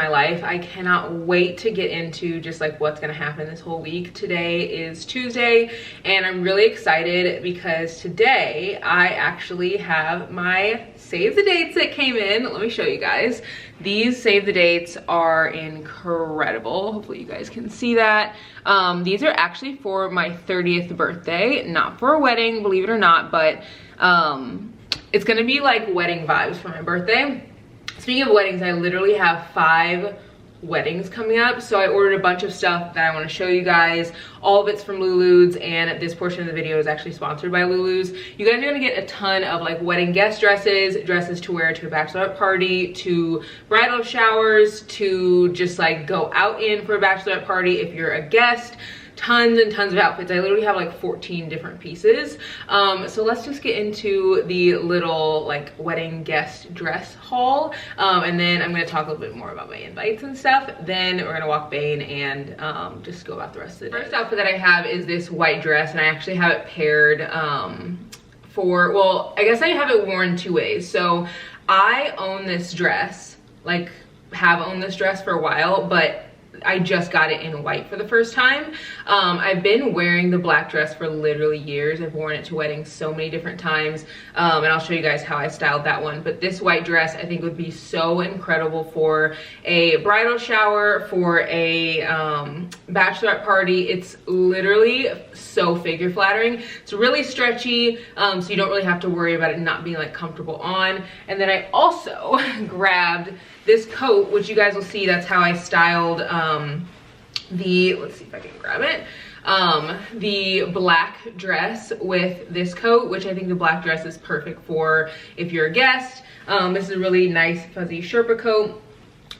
my life. I cannot wait to get into just like what's gonna happen this whole week. Today is Tuesday and I'm really excited because today I actually have my save the dates that came in. Let me show you guys. These save the dates are incredible. Hopefully you guys can see that. These are actually for my 30th birthday, not for a wedding, believe it or not, but it's gonna be like wedding vibes for my birthday. Speaking of weddings, I literally have 5 weddings coming up, so I ordered a bunch of stuff that I want to show you guys. All of it's from LULUS, and this portion of the video is actually sponsored by LULUS. You guys are gonna get a ton of like wedding guest dresses, dresses to wear to a bachelorette party, to bridal showers, to just like go out in for a bachelorette party if you're a guest. Tons and tons of outfits. I literally have like 14 different pieces. So let's just get into the little like wedding guest dress haul. And then I'm gonna talk a little bit more about my invites and stuff. Then we're gonna walk Bane and just go about the rest of the day. First outfit that I have is this white dress, and I actually have it paired well, I guess I have it worn 2 ways. So I own this dress, like have owned this dress for a while, but I just got it in white for the first time. I've been wearing the black dress for literally years. I've worn it to weddings so many different times, and I'll show you guys how I styled that one. But this white dress I think would be so incredible for a bridal shower, for a bachelorette party. It's literally so figure flattering. It's really stretchy, so you don't really have to worry about it not being like comfortable on. And then I also grabbed this coat, which you guys will see, that's how I styled let's see if I can grab it, the black dress with this coat, which I think the black dress is perfect for if you're a guest. This is a really nice fuzzy Sherpa coat.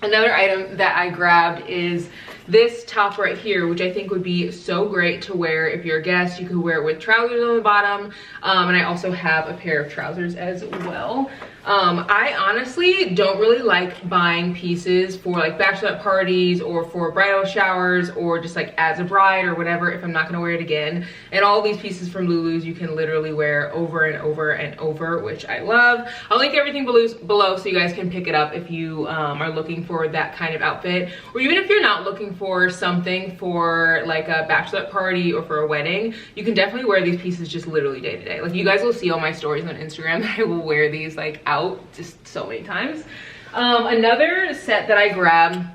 Another item that I grabbed is this top right here, which I think would be so great to wear if you're a guest. You could wear it with trousers on the bottom, and I also have a pair of trousers as well. I honestly don't really like buying pieces for like bachelorette parties or for bridal showers or just like as a bride or whatever if I'm not gonna wear it again. And all these pieces from LULUS you can literally wear over and over and over, which I love. I'll link everything below so you guys can pick it up if you are looking for that kind of outfit, or even if you're not looking for something for like a bachelorette party or for a wedding. You can definitely wear these pieces just literally day to day. Like you guys will see all my stories on Instagram that I will wear these like out just so many times. Another set that I grabbed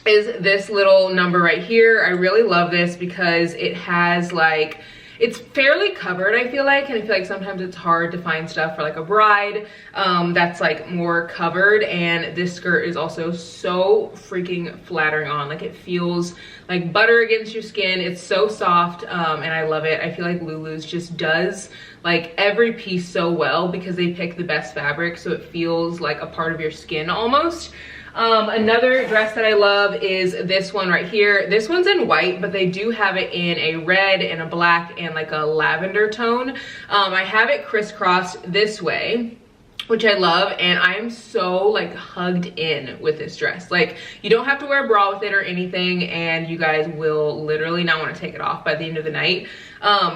is this little number right here. I really love this because it has like, it's fairly covered, I feel like, and I feel like sometimes it's hard to find stuff for like a bride that's like more covered. And this skirt is also so freaking flattering on. Like it feels like butter against your skin. It's so soft, and I love it. I feel like LULUS just does like every piece so well because they pick the best fabric, so it feels like a part of your skin almost. Another dress that I love is this one right here. This one's in white, but they do have it in a red and a black and like a lavender tone. I have it crisscrossed this way, which I love, and I am so like hugged in with this dress. Like you don't have to wear a bra with it or anything, and you guys will literally not want to take it off by the end of the night.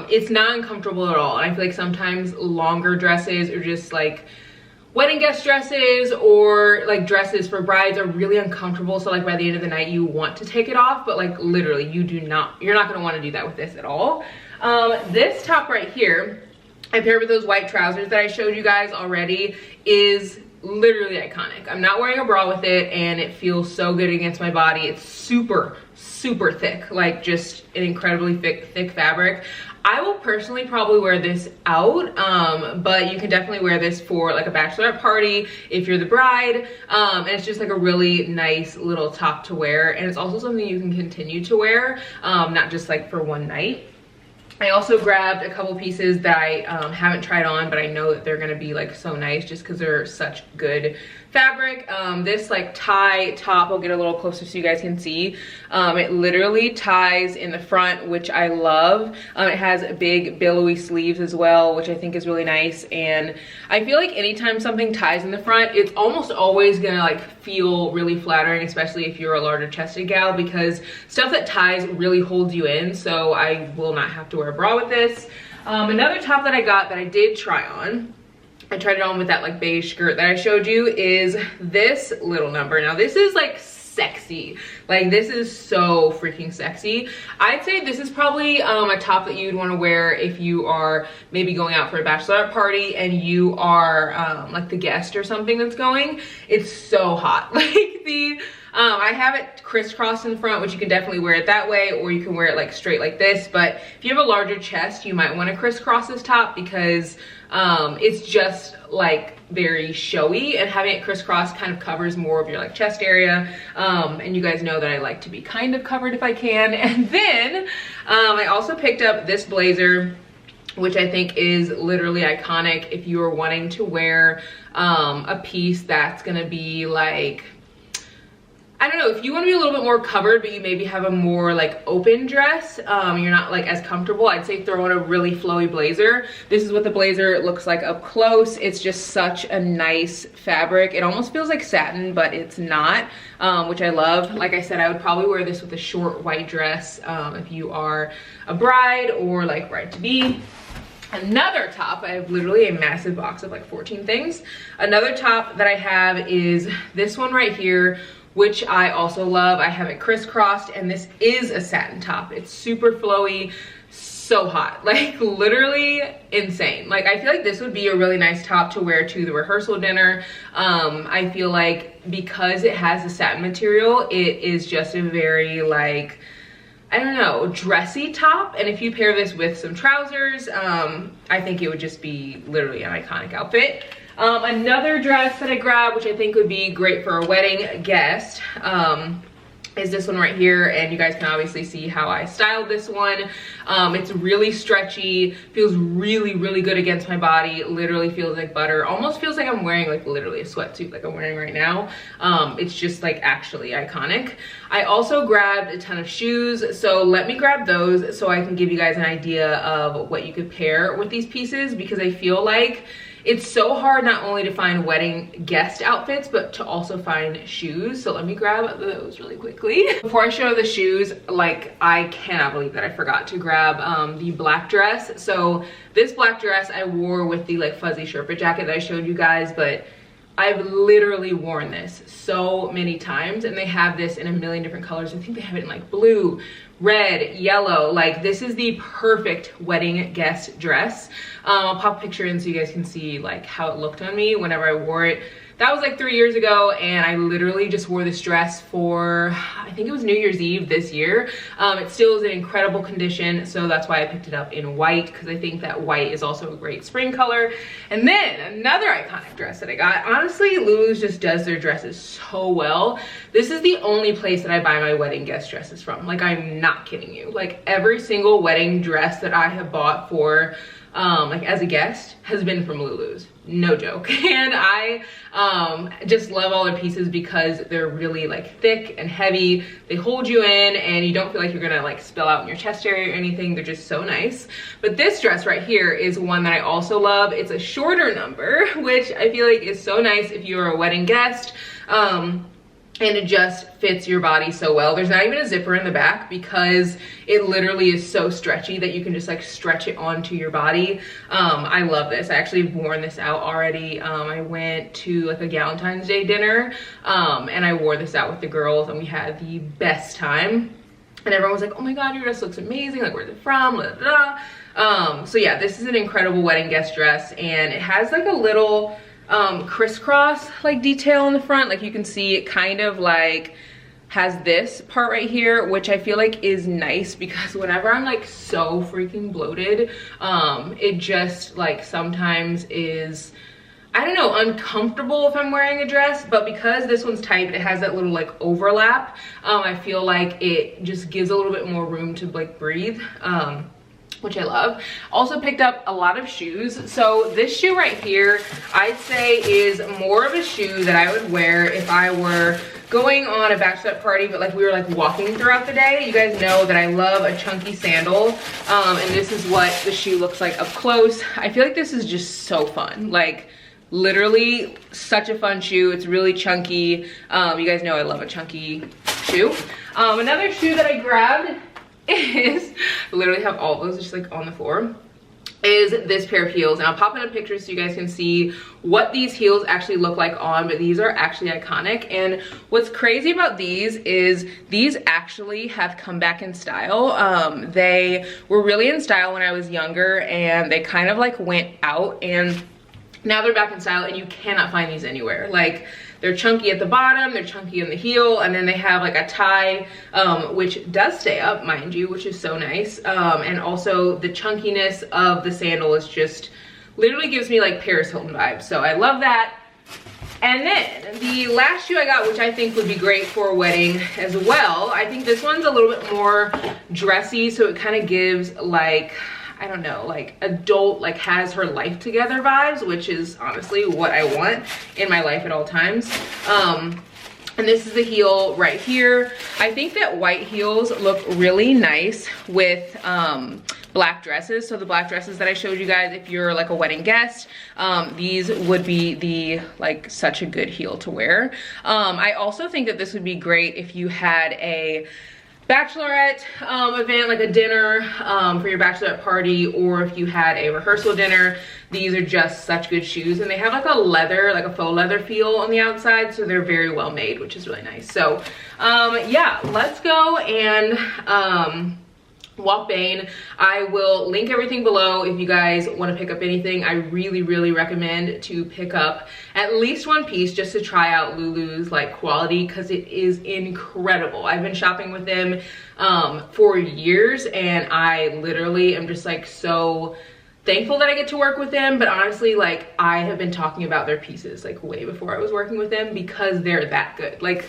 It's not uncomfortable at all, and I feel like sometimes longer dresses or just like wedding guest dresses or like dresses for brides are really uncomfortable, so like by the end of the night you want to take it off, but like literally you're not gonna want to do that with this at all. This top right here, I paired with those white trousers that I showed you guys already, is literally iconic. I'm not wearing a bra with it, and it feels so good against my body. It's super thick, like just an incredibly thick fabric. I will personally probably wear this out, but you can definitely wear this for like a bachelorette party if you're the bride. And it's just like a really nice little top to wear, and it's also something you can continue to wear, not just like for one night. I also grabbed a couple pieces that I haven't tried on, but I know that they're gonna be like so nice just because they're such good fabric. This like tie top, I'll get a little closer so you guys can see. It literally ties in the front, which I love. It has big billowy sleeves as well, which I think is really nice. And I feel like anytime something ties in the front, it's almost always gonna like feel really flattering, especially if you're a larger chested gal, because stuff that ties really holds you in. So I will not have to wear a bra with this. Another top that I got that I did try on, I tried it on with that like beige skirt that I showed you, is this little number. Now this is like sexy. Like this is so freaking sexy. I'd say this is probably a top that you'd want to wear if you are maybe going out for a bachelorette party and you are like the guest or something that's going. It's so hot. Like the I have it crisscrossed in the front, which you can definitely wear it that way, or you can wear it like straight like this. But if you have a larger chest, you might want to crisscross this top because it's just like very showy, and having it crisscross kind of covers more of your like chest area. And you guys know that I like to be kind of covered if I can. And then I also picked up this blazer, which I think is literally iconic if you are wanting to wear a piece that's gonna be like, I don't know, if you want to be a little bit more covered, but you maybe have a more like open dress, you're not like as comfortable, I'd say throw on a really flowy blazer. This is what the blazer looks like up close. It's just such a nice fabric. It almost feels like satin, but it's not, which I love. Like I said, I would probably wear this with a short white dress if you are a bride or like bride to be. Another top, I have literally a massive box of like 14 things. Another top that I have is this one right here, which I also love. I have it crisscrossed, and this is a satin top. It's super flowy, so hot, like literally insane. Like I feel like this would be a really nice top to wear to the rehearsal dinner. I feel like because it has the satin material, it is just a very like, I don't know, dressy top. And if you pair this with some trousers, I think it would just be literally an iconic outfit. Another dress that I grabbed, which I think would be great for a wedding guest, is this one right here. And you guys can obviously see how I styled this one. It's really stretchy, feels really, really good against my body. Literally feels like butter. Almost feels like I'm wearing like literally a sweatsuit like I'm wearing right now. It's just like actually iconic. I also grabbed a ton of shoes. So let me grab those so I can give you guys an idea of what you could pair with these pieces, because I feel like it's so hard not only to find wedding guest outfits, but to also find shoes. So let me grab those really quickly. Before I show the shoes, like I cannot believe that I forgot to grab the black dress. So this black dress I wore with the like fuzzy Sherpa jacket that I showed you guys, but I've literally worn this so many times, and they have this in a million different colors. I think they have it in like blue, red, yellow. Like this is the perfect wedding guest dress. I'll pop a picture in so you guys can see like how it looked on me whenever I wore it. That was like 3 years ago, and I literally just wore this dress for, I think it was New Year's Eve this year. It still is in incredible condition, so that's why I picked it up in white, because I think that white is also a great spring color. And then another iconic dress that I got. Honestly, LULUS just does their dresses so well. This is the only place that I buy my wedding guest dresses from. Like, I'm not kidding you. Like, every single wedding dress that I have bought for like as a guest has been from LULUS, no joke. And I just love all their pieces because they're really like thick and heavy. They hold you in and you don't feel like you're gonna like spill out in your chest area or anything. They're just so nice. But this dress right here is one that I also love. It's a shorter number, which I feel like is so nice if you're a wedding guest. And it just fits your body so well. There's not even a zipper in the back because it literally is so stretchy that you can just like stretch it onto your body. I love this. I actually have worn this out already. I went to like a Valentine's Day dinner and I wore this out with the girls and we had the best time. And everyone was like, oh my God, your dress looks amazing. Like, where's it from? Blah, blah, blah. So yeah, this is an incredible wedding guest dress, and it has like a little crisscross like detail in the front. Like you can see it kind of like has this part right here, which I feel like is nice because whenever I'm like so freaking bloated, it just like sometimes is, I don't know, uncomfortable if I'm wearing a dress. But because this one's tight, it has that little like overlap, I feel like it just gives a little bit more room to like breathe, which I love. Also picked up a lot of shoes. So this shoe right here, I'd say is more of a shoe that I would wear if I were going on a bachelorette party, but like we were like walking throughout the day. You guys know that I love a chunky sandal, and this is what the shoe looks like up close. I feel like this is just so fun. Like literally such a fun shoe. It's really chunky. You guys know I love a chunky shoe. Another shoe that I grabbed is, I literally have all of those just like on the floor. is this pair of heels. And I'll pop in a picture so you guys can see what these heels actually look like on, but these are actually iconic. And what's crazy about these is these actually have come back in style. They were really in style when I was younger, and they kind of like went out, and now they're back in style, and you cannot find these anywhere. Like, they're chunky at the bottom, they're chunky in the heel, and then they have like a tie, which does stay up, mind you, which is so nice. And also the chunkiness of the sandal is just, literally gives me like Paris Hilton vibes. So I love that. And then the last shoe I got, which I think would be great for a wedding as well. I think this one's a little bit more dressy, so it kind of gives like, I don't know, like adult, like has her life together vibes, which is honestly what I want in my life at all times. And this is the heel right here. I think that white heels look really nice with black dresses. So the black dresses that I showed you guys, if you're like a wedding guest, these would be the like such a good heel to wear. I also think that this would be great if you had a bachelorette event, like a dinner for your bachelorette party, or if you had a rehearsal dinner. These are just such good shoes, and they have like a leather, like a faux leather feel on the outside, so they're very well made, which is really nice. So yeah, let's go and walk Bane. I will link everything below if you guys want to pick up anything. I really recommend to pick up at least one piece just to try out Lulu's like quality, because it is incredible. I've been shopping with them for years, and I literally am just like so thankful that I get to work with them. But honestly, like, I have been talking about their pieces like way before I was working with them, because they're that good. Like,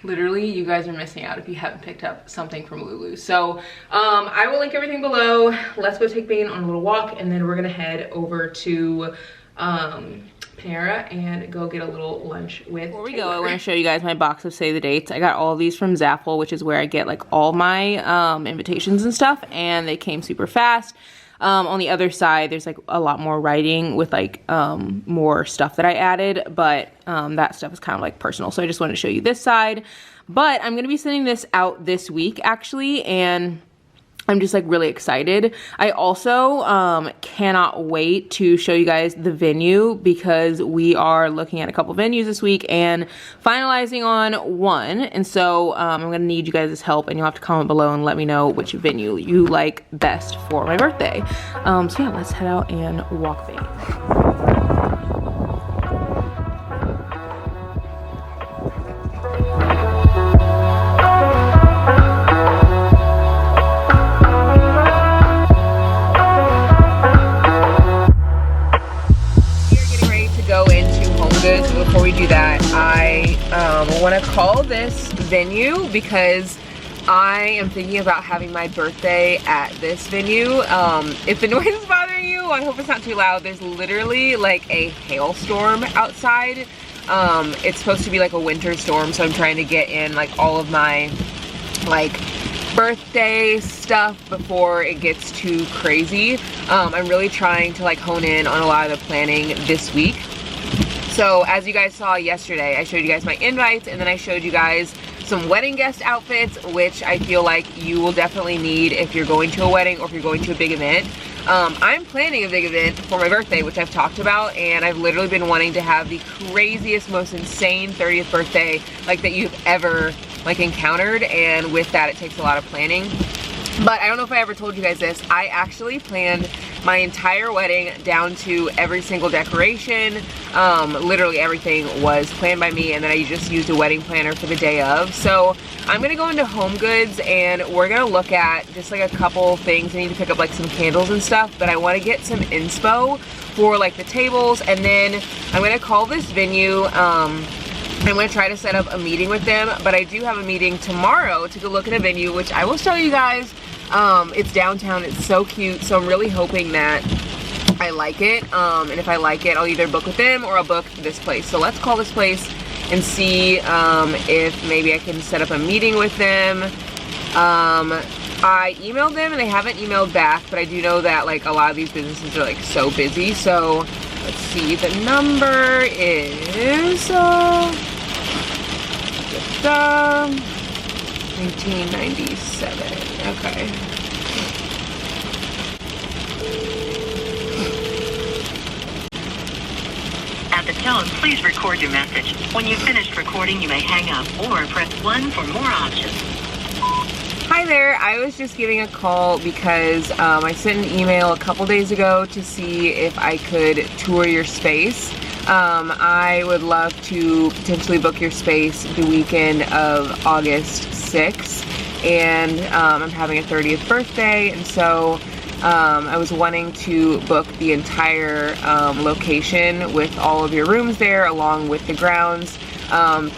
literally, you guys are missing out if you haven't picked up something from Lulu. So I will link everything below. Let's go take Bane on a little walk, and then we're gonna head over to Panera and go get a little lunch with Before we Taylor. Go, I want to show you guys my box of Save the Dates. I got all of these from Zaful, which is where I get like all my invitations and stuff, and they came super fast. On the other side, there's like a lot more writing with like more stuff that I added, but that stuff is kind of like personal. So I just wanted to show you this side. But I'm gonna be sending this out this week actually, and I'm just like really excited. I also cannot wait to show you guys the venue, because we are looking at a couple venues this week and finalizing on one. And so I'm gonna need you guys' help, and you'll have to comment below and let me know which venue you like best for my birthday. So yeah, let's head out and walk Bane. Before we do that, I want to call this venue, because I am thinking about having my birthday at this venue. If the noise is bothering you, I hope it's not too loud. There's literally like a hailstorm outside. It's supposed to be like a winter storm, so I'm trying to get in like all of my like birthday stuff before it gets too crazy. I'm really trying to like hone in on a lot of the planning this week. So as you guys saw yesterday, I showed you guys my invites, and then I showed you guys some wedding guest outfits, which I feel like you will definitely need if you're going to a wedding or if you're going to a big event. I'm planning a big event for my birthday, which I've talked about, and I've literally been wanting to have the craziest, most insane 30th birthday like that you've ever like encountered, and with that it takes a lot of planning. But I don't know if I ever told you guys this, I actually planned my entire wedding down to every single decoration. Literally everything was planned by me, and then I just used a wedding planner for the day of. So I'm gonna go into HomeGoods, and we're gonna look at just like a couple things. I need to pick up like some candles and stuff, but I wanna get some inspo for like the tables, and then I'm gonna call this venue. I'm gonna try to set up a meeting with them, but I do have a meeting tomorrow to go look at a venue, which I will show you guys. It's downtown, it's so cute, so I'm really hoping that I like it, and if I like it, I'll either book with them or I'll book this place. So let's call this place and see if maybe I can set up a meeting with them. I emailed them and they haven't emailed back, but I do know that like a lot of these businesses are like so busy. So let's see, the number is 1997. Okay. At the tone, please record your message. When you've finished recording, you may hang up or press 1 for more options. Hi there, I was just giving a call because I sent an email a couple days ago to see if I could tour your space. I would love to potentially book your space the weekend of August 6th, and I'm having a 30th birthday, and so I was wanting to book the entire location with all of your rooms there along with the grounds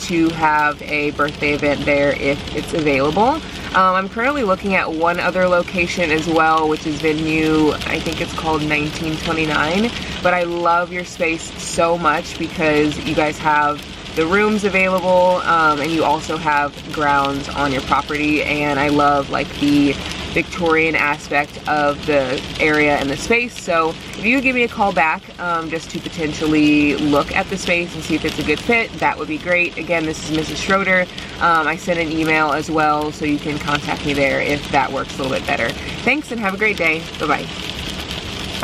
to have a birthday event there if it's available. I'm currently looking at one other location as well, which is venue, I think it's called 1929, but I love your space so much because you guys have the rooms available and you also have grounds on your property, and I love like the Victorian aspect of the area and the space. So if you could give me a call back just to potentially look at the space and see if it's a good fit, that would be great. Again, this is Mrs. Schroeder. I sent an email as well, so you can contact me there if that works a little bit better. Thanks and have a great day. Bye-bye.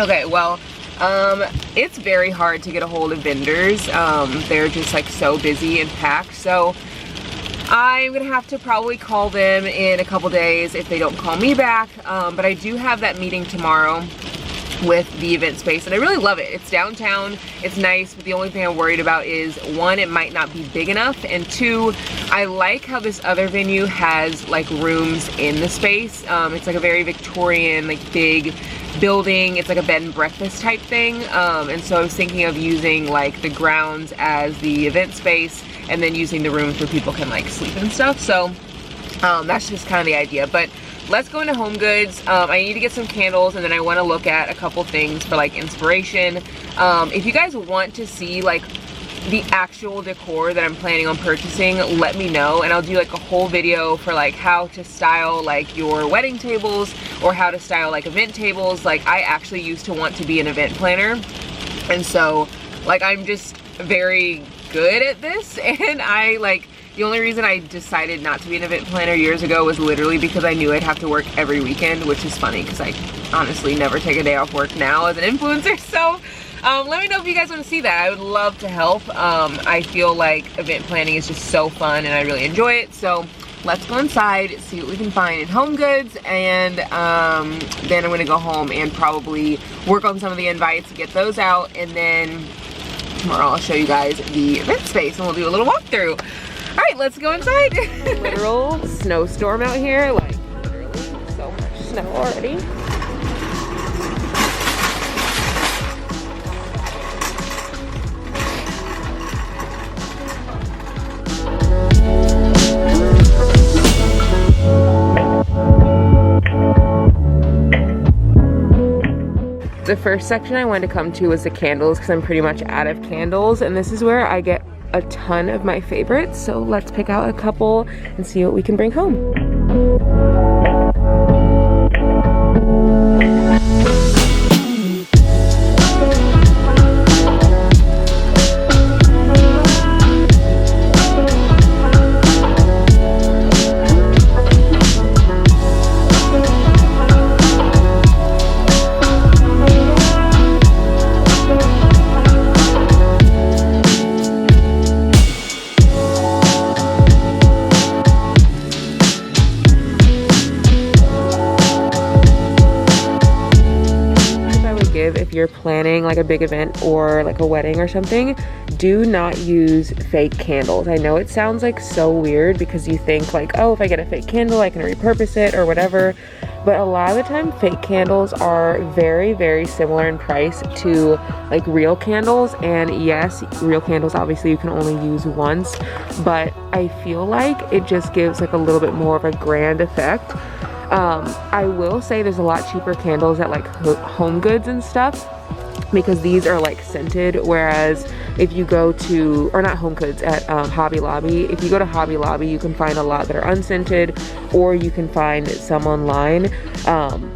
Okay, well, it's very hard to get a hold of vendors. They're just like so busy and packed. So I'm gonna have to probably call them in a couple days if they don't call me back. But I do have that meeting tomorrow with the event space, and I really love it. It's downtown, it's nice, but the only thing I'm worried about is, one, it might not be big enough, and two, I like how this other venue has like rooms in the space. It's like a very Victorian, like big building. It's like a bed and breakfast type thing, and so I was thinking of using like the grounds as the event space and then using the rooms where people can like sleep and stuff. So that's just kind of the idea. But let's go into HomeGoods. I need to get some candles, and then I want to look at a couple things for like inspiration. If you guys want to see like the actual decor that I'm planning on purchasing, let me know, and I'll do like a whole video for like how to style like your wedding tables or how to style like event tables. Like I actually used to want to be an event planner, and so like I'm just very good at this, and I like, the only reason I decided not to be an event planner years ago was literally because I knew I'd have to work every weekend, which is funny because I honestly never take a day off work now as an influencer. So let me know if you guys want to see that. I would love to help. I feel like event planning is just so fun and I really enjoy it. So let's go inside, see what we can find in HomeGoods, and then I'm gonna go home and probably work on some of the invites, get those out, and then tomorrow I'll show you guys the event space and we'll do a little walkthrough. All right, let's go inside. Literal snowstorm out here, like literally so much snow already. The first section I wanted to come to was the candles because I'm pretty much out of candles, and this is where I get a ton of my favorites. So let's pick out a couple and see what we can bring home. If you're planning like a big event or like a wedding or something, do not use fake candles. I know it sounds like so weird because you think like, oh, if I get a fake candle I can repurpose it or whatever, but a lot of the time fake candles are very, very similar in price to like real candles. And yes, real candles obviously you can only use once, but I feel like it just gives like a little bit more of a grand effect. I will say there's a lot cheaper candles at like HomeGoods and stuff because these are like scented, whereas if you go to, or not HomeGoods, at Hobby Lobby, if you go to Hobby Lobby you can find a lot that are unscented, or you can find some online,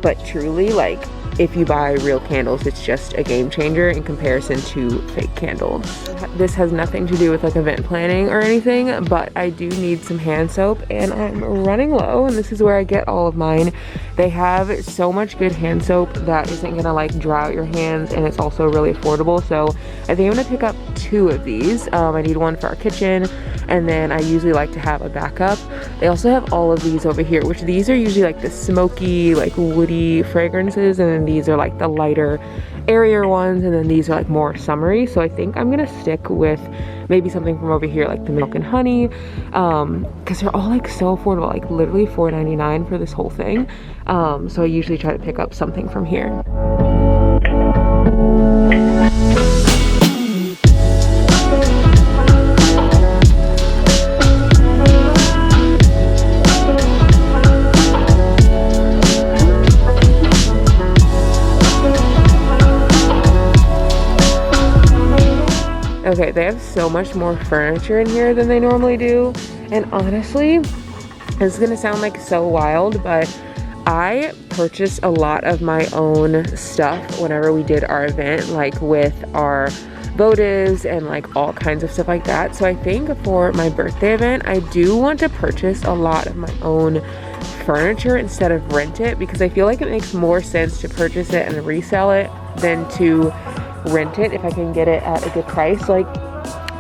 but truly like if you buy real candles, it's just a game changer in comparison to fake candles. This has nothing to do with like event planning or anything, but I do need some hand soap and I'm running low, and this is where I get all of mine. They have so much good hand soap that isn't gonna like dry out your hands, and it's also really affordable. So I think I'm gonna pick up 2 of these. I need one for our kitchen, and then I usually like to have a backup. They also have all of these over here, which these are usually like the smoky, like woody fragrances, and then these are like the lighter, airier ones, and then these are like more summery. So I think I'm gonna stick with maybe something from over here, like the milk and honey, because they're all like so affordable, like literally $4.99 for this whole thing. So I usually try to pick up something from here. Okay, they have so much more furniture in here than they normally do. And honestly, this is gonna sound like so wild, but I purchased a lot of my own stuff whenever we did our event, like with our votives and like all kinds of stuff like that. So I think for my birthday event, I do want to purchase a lot of my own furniture instead of rent it, because I feel like it makes more sense to purchase it and resell it than to rent it if I can get it at a good price. Like,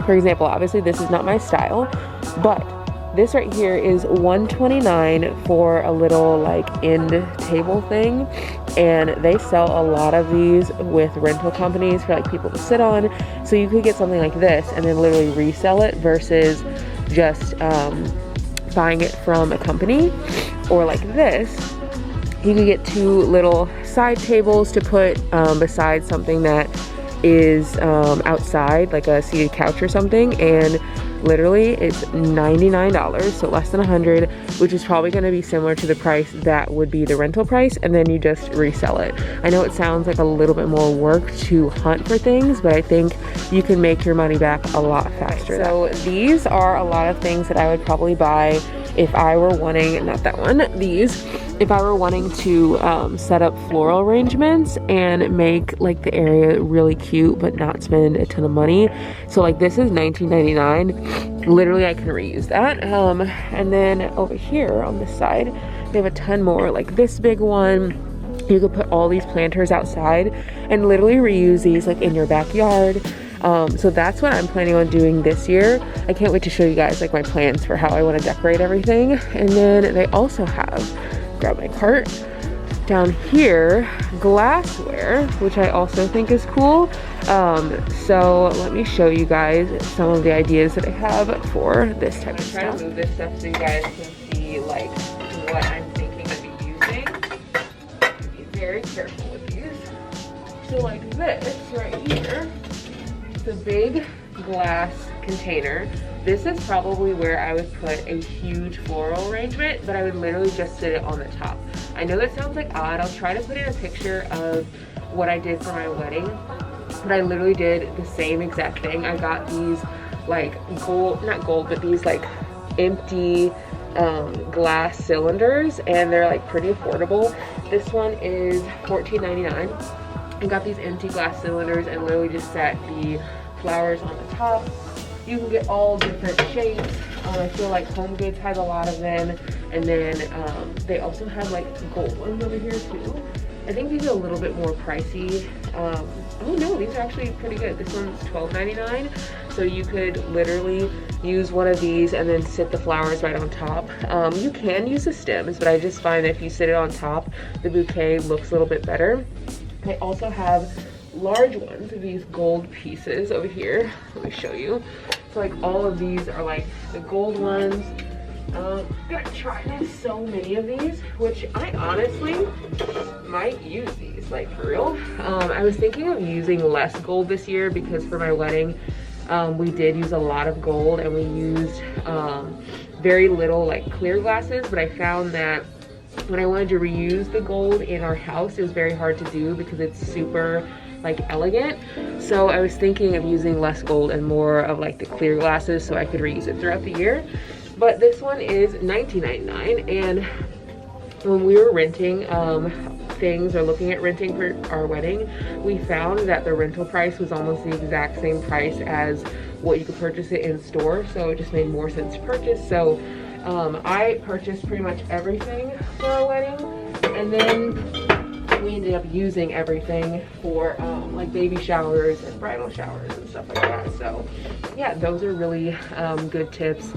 for example, obviously this is not my style, but this right here is $129 for a little like end table thing, and they sell a lot of these with rental companies for like people to sit on. So you could get something like this and then literally resell it versus just buying it from a company. Or like this, you could get 2 little side tables to put beside something that is outside, like a seated couch or something, and literally it's $99, so less than $100, which is probably going to be similar to the price that would be the rental price, and then you just resell it. I know it sounds like a little bit more work to hunt for things, but I think you can make your money back a lot faster. So these are a lot of things that I would probably buy if I were wanting, not that one, these, if I were wanting to set up floral arrangements and make like the area really cute but not spend a ton of money. So like this is $19.99. Literally I can reuse that. And then over here on this side, they have a ton more, like this big one. You could put all these planters outside and literally reuse these like in your backyard. So that's what I'm planning on doing this year. I can't wait to show you guys like my plans for how I want to decorate everything. And then they also have, grab my cart, down here, glassware, which I also think is cool. So let me show you guys some of the ideas that I have for this type of stuff. I'm trying to move this stuff so you guys can see like what I'm thinking of using. Be very careful with these. So like this right here, the big glass container. This is probably where I would put a huge floral arrangement, but I would literally just sit it on the top. I know that sounds like odd. I'll try to put in a picture of what I did for my wedding, but I literally did the same exact thing. I got these like gold, not gold, but these like empty glass cylinders, and they're like pretty affordable. This one is $14.99. I got these empty glass cylinders and literally just set the flowers on the top. You can get all different shapes. I feel like HomeGoods has a lot of them. And then they also have like gold ones over here too. I think these are a little bit more pricey. Oh no, these are actually pretty good. This one's $12.99. So you could literally use one of these and then sit the flowers right on top. You can use the stems, but I just find that if you sit it on top, the bouquet looks a little bit better. They also have large ones of these gold pieces over here. Let me show you. So like all of these are like the gold ones. I'm gonna try so many of these, which I honestly might use these, like for real. I was thinking of using less gold this year because for my wedding, we did use a lot of gold and we used very little like clear glasses, but I found that when I wanted to reuse the gold in our house, it was very hard to do because it's super like elegant. So I was thinking of using less gold and more of like the clear glasses so I could reuse it throughout the year. But this one is $19.99, and when we were renting things or looking at renting for our wedding, we found that the rental price was almost the exact same price as what you could purchase it in store, so it just made more sense to purchase. So I purchased pretty much everything for our wedding, and then we ended up using everything for like baby showers and bridal showers and stuff like that. So yeah, those are really good tips.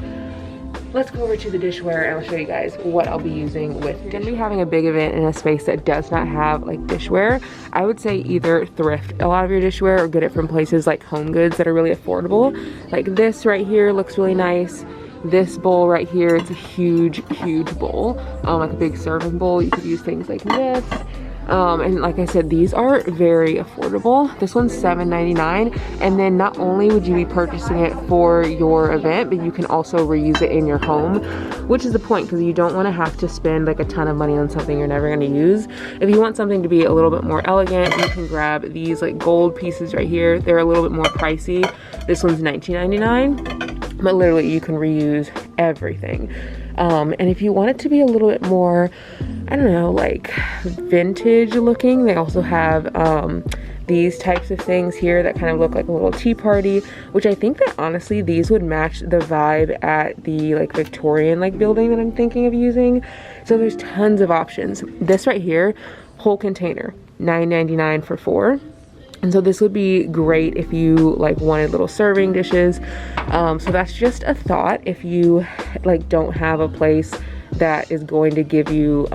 Let's go over to the dishware and I'll show you guys what I'll be using with dish. Gonna be having a big event in a space that does not have like dishware. I would say either thrift a lot of your dishware or get it from places like HomeGoods that are really affordable. Like this right here looks really nice. This bowl right here, it's a huge bowl, like a big serving bowl. You could use things like this. And like I said, these are very affordable. This one's $7.99, and then not only would you be purchasing it for your event, but you can also reuse it in your home, which is the point, because you don't want to have to spend like a ton of money on something you're never going to use. If you want something to be a little bit more elegant, you can grab these like gold pieces right here. They're a little bit more pricey. This one's $19.99, but literally you can reuse everything. And if you want it to be a little bit more, I don't know, like vintage looking, they also have these types of things here that kind of look like a little tea party, which I think that honestly these would match the vibe at the like Victorian like building that I'm thinking of using. So there's tons of options. This right here, whole container, $9.99 for 4. And so this would be great if you like wanted little serving dishes. So that's just a thought if you like don't have a place that is going to give you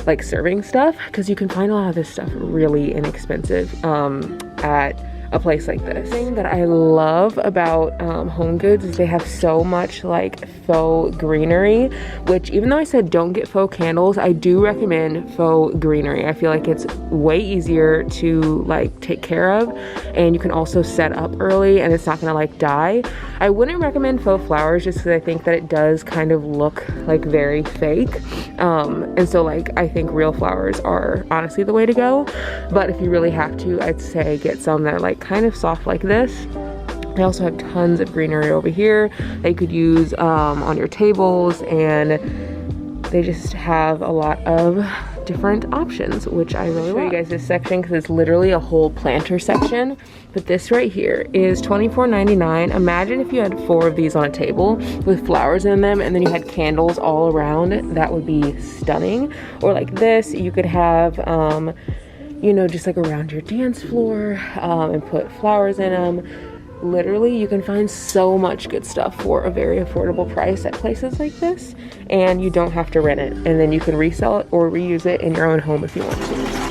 like serving stuff, because you can find a lot of this stuff really inexpensive at a place like this. The thing that I love about HomeGoods is they have so much like faux greenery, which even though I said don't get faux candles, I do recommend faux greenery. I feel like it's way easier to like take care of, and you can also set up early and it's not gonna like die. I wouldn't recommend faux flowers just because I think that it does kind of look like very fake, and so like I think real flowers are honestly the way to go. But if you really have to, I'd say get some that are like kind of soft like this. They also have tons of greenery over here that you could use on your tables, and they just have a lot of different options, which I really love. I'll show you guys this section because it's literally a whole planter section. But this right here is $24.99. Imagine if you had 4 of these on a table with flowers in them, and then you had candles all around. That would be stunning. Or like this, you could have you know, just like around your dance floor, and put flowers in them. Literally, you can find so much good stuff for a very affordable price at places like this, and you don't have to rent it. And then you can resell it or reuse it in your own home if you want to.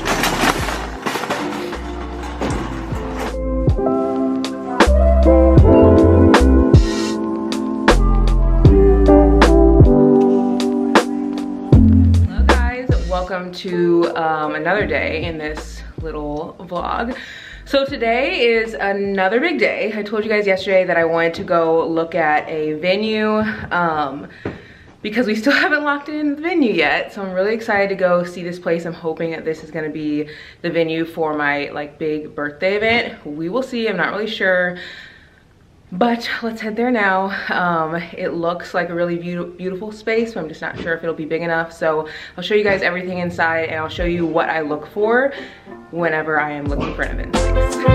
Welcome to another day in this little vlog. So today is another big day. I told you guys yesterday that I wanted to go look at a venue because we still haven't locked in the venue yet. So I'm really excited to go see this place. I'm hoping that this is gonna be the venue for my like big birthday event. We will see, I'm not really sure. But let's head there now. It looks like a really beautiful space, but I'm just not sure if it'll be big enough. So I'll show you guys everything inside, and I'll show you what I look for whenever I am looking for an event space.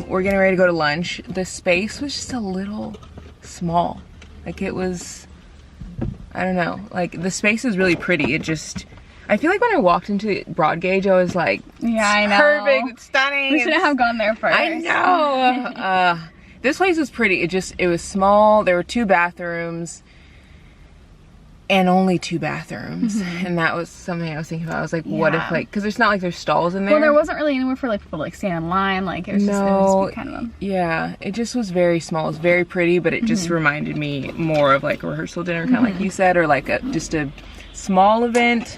We're getting ready to go to lunch. The space was just a little small. Like it was, I don't know, like the space is really pretty. It just, I feel like when I walked into broad gauge, I was like, yeah, I know. Perfect, it's stunning. We shouldn't have gone there first. I know. This place was pretty. It was small. There were 2 bathrooms. and only 2 bathrooms. And that was something I was thinking about. I was like, what if like, because it's not like there's stalls in there. Well, there wasn't really anywhere for like people to like stand in line. Like it was just, it was kind of yeah, it just was very small. It was very pretty, but it just reminded me more of like a rehearsal dinner, kind of like you said, or like just a small event.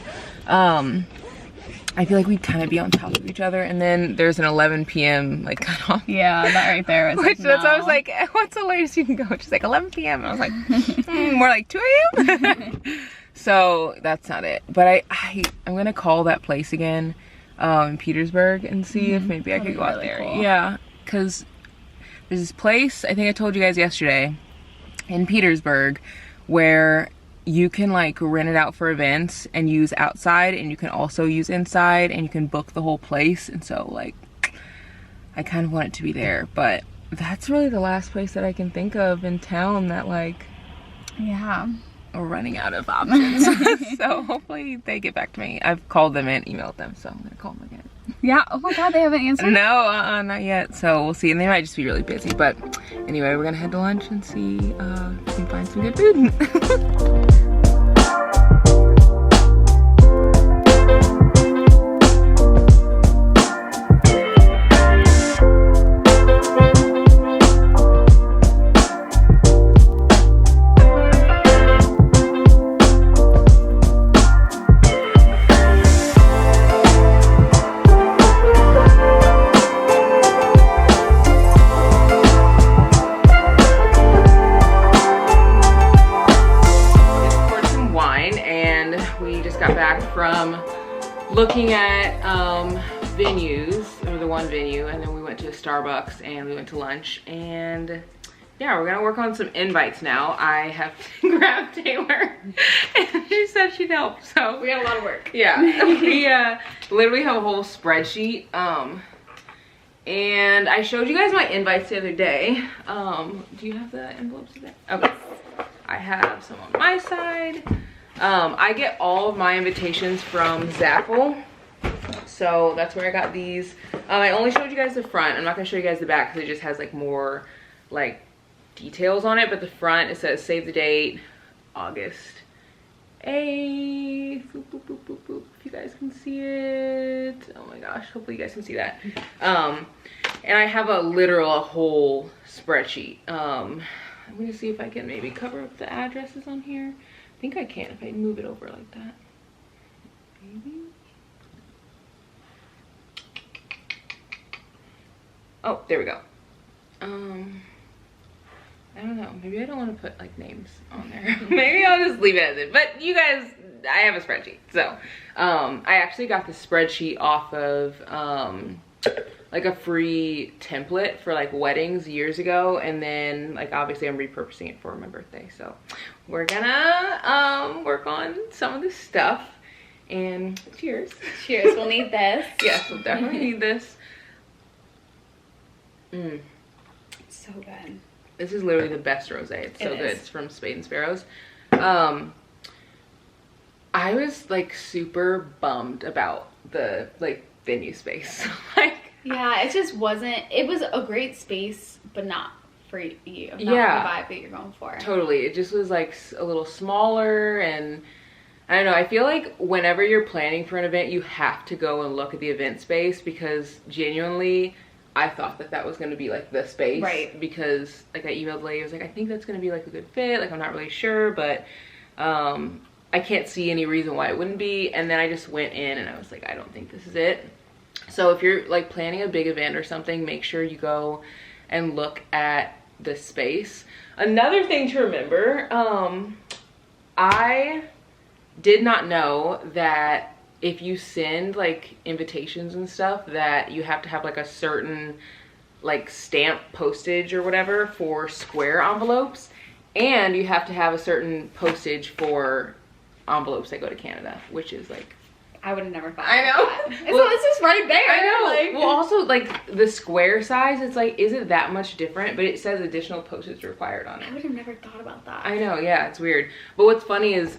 I feel like we'd kind of be on top of each other, and then there's an 11 p.m. like cutoff. Yeah, that right there was Which like, no. so I was like, what's the latest you can go? She's like 11 p.m. and I was like, more like 2 a.m. So that's not it. But I'm gonna call that place again in Petersburg and see if maybe I could go out really there. cool. Yeah, because there's this place, I think I told you guys yesterday, in Petersburg, where you can like rent it out for events and use outside, and you can also use inside, and you can book the whole place. And so like I kind of want it to be there, but that's really the last place that I can think of in town that like we're running out of options. So hopefully they get back to me. I've called them and emailed them, so I'm gonna call them again. Yeah, oh my god, they haven't answered? No, not yet. So we'll see, and they might just be really busy. But anyway, we're gonna head to lunch and see if we can find some good food. Looking at venues, or the one venue, and then we went to Starbucks and we went to lunch, and yeah, we're gonna work on some invites now. I have grabbed Taylor and she said she'd help, so We got a lot of work. yeah. We literally have a whole spreadsheet, and I showed you guys my invites the other day. Do you have the envelopes today? Okay, I have some on my side. I get all of my invitations from Zappel, so that's where I got these. I only showed you guys the front. I'm not gonna show you guys the back because it just has like more like details on it, but the front, it says save the date, August 8th. Boop, boop, boop, boop, boop. If you guys can see it. Oh my gosh, hopefully you guys can see that. And I have a whole spreadsheet. I'm gonna see if I can maybe cover up the addresses on here. I think I can if I move it over like that. Maybe. Oh, there we go. I don't know. Maybe I don't want to put like names on there. Maybe I'll just leave it as it. But you guys, I have a spreadsheet. So I actually got the spreadsheet off of like a free template for like weddings years ago, and then like obviously I'm repurposing it for my birthday. So we're gonna work on some of this stuff, and cheers. Cheers, we'll need this. Yes, we'll definitely need this. So good. This is literally the best rosé. It's so It good. is. It's from Spade and Sparrows. I was like super bummed about the like venue space. Like, Yeah, it just wasn't, it was a great space, but not for you. Not Yeah. the vibe that you're going for. totally, it just was like a little smaller, and I don't know, I feel like whenever you're planning for an event, you have to go and look at the event space, because genuinely I thought that was going to be like the space, Right. because like I emailed the lady, I was like, I think that's going to be like a good fit, like I'm not really sure, but I can't see any reason why it wouldn't be. And then I just went in and I was like, I don't think this is it. So if you're like planning a big event or something, make sure you go and look at the space. Another thing to remember, I did not know that if you send like invitations and stuff, that you have to have like a certain like stamp postage or whatever for square envelopes, and you have to have a certain postage for envelopes that go to Canada, which is like, I would have never thought. I know. Of that. So it's just right there. I know. Like, Well, also like the square size, it's like, is it that much different? But it says additional postage required on I it. would have never thought about that. I know, yeah, it's weird. But what's funny is,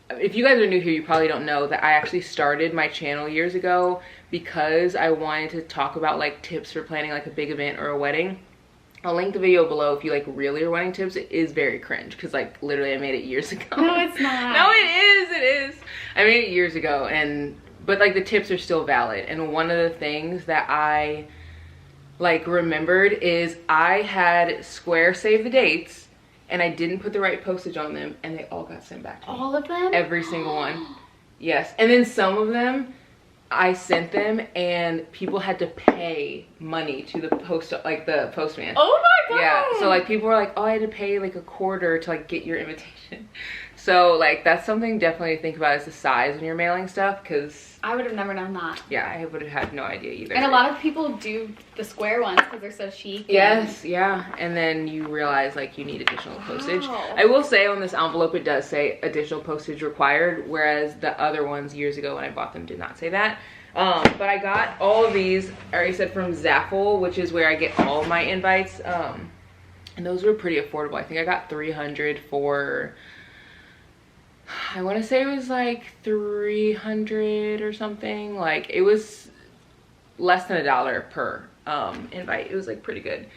if you guys are new here, you probably don't know that I actually started my channel years ago because I wanted to talk about like tips for planning like a big event or a wedding. I'll link the video below if you like really are wanting tips. It is very cringe because like literally I made it years ago. No, it's not. No, it is. I made it years ago, but like the tips are still valid. And one of the things that I like remembered is I had Square save the dates and I didn't put the right postage on them and they all got sent back to me. All of them? Every single one. Yes. And then some of them I sent them and people had to pay money to the postman. Oh my god. Yeah. So like people were like, oh, I had to pay like $1/4 to like get your invitation. So like that's something definitely to think about is the size when you're mailing stuff, because I would have never known that. yeah, I would have had no idea either. And a lot of people do the square ones because they're so chic. Yes, yeah. And then you realize like you need additional postage. Wow. I will say on this envelope it does say additional postage required, whereas the other ones years ago when I bought them did not say that. But I got all of these, I already said, from Zaffle, which is where I get all of my invites. And those were pretty affordable. I think I got 300 for, I want to say it was like 300 or something. Like it was less than $1 per invite. It was like pretty good.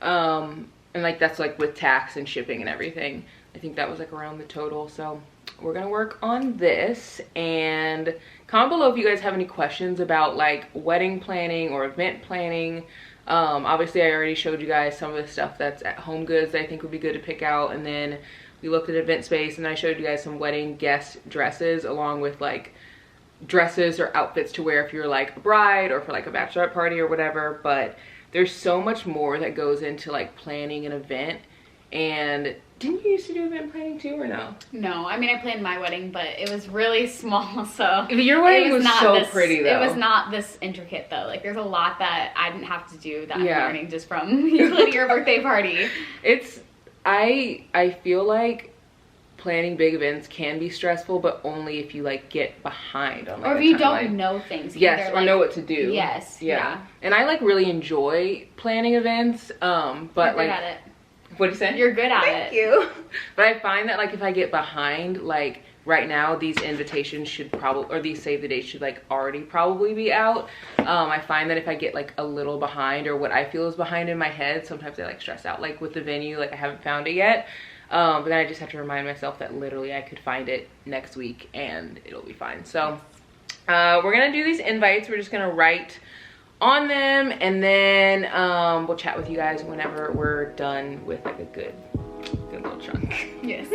And like that's like with tax and shipping and everything. I think that was like around the total. So we're gonna work on this, and comment below if you guys have any questions about like wedding planning or event planning. Obviously I already showed you guys some of the stuff that's at HomeGoods that I think would be good to pick out, and then we looked at event space and I showed you guys some wedding guest dresses along with like dresses or outfits to wear if you're like a bride or for like a bachelorette party or whatever. But there's so much more that goes into like planning an event. And didn't you used to do event planning too, or no? No, I mean I planned my wedding, but it was really small, so your wedding was so pretty though. It was not this intricate though. Like there's a lot that I didn't have to do that I'm learning just from usually your birthday party. I feel like planning big events can be stressful, but only if you like get behind on like, or if you don't know things. Yes, either, or like, know what to do. Yes. Yeah. And I like really enjoy planning events. But You're like, good at it. What do you say? You're good at it. Thank you. But I find that like if I get behind, like right now these invitations should probably, or these save the dates should like already probably be out. I find that if I get like a little behind, or what I feel is behind in my head, sometimes I like stress out. Like with the venue, like I haven't found it yet. But then I just have to remind myself that literally I could find it next week and it'll be fine. So we're gonna do these invites. We're just gonna write on them, and then we'll chat with you guys whenever we're done with like a good little chunk. Yes.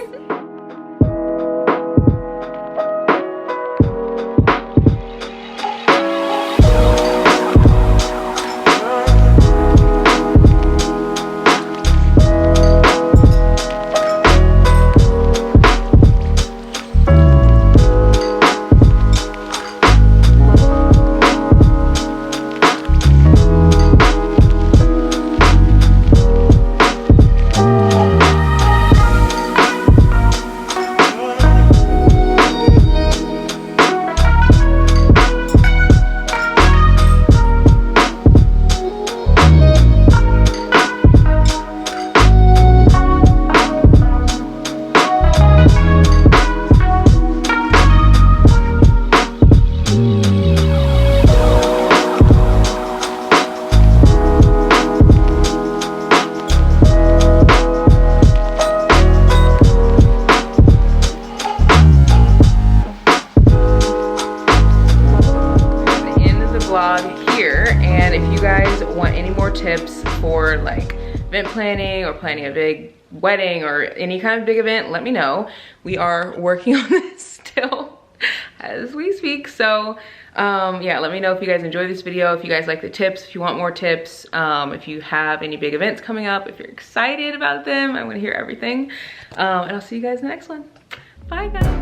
Tips for like event planning or planning a big wedding or any kind of big event, let me know. We are working on this still as we speak. So yeah, let me know if you guys enjoyed this video, if you guys like the tips, if you want more tips, if you have any big events coming up, if you're excited about them. I want to hear everything. And I'll see you guys in the next one. Bye guys.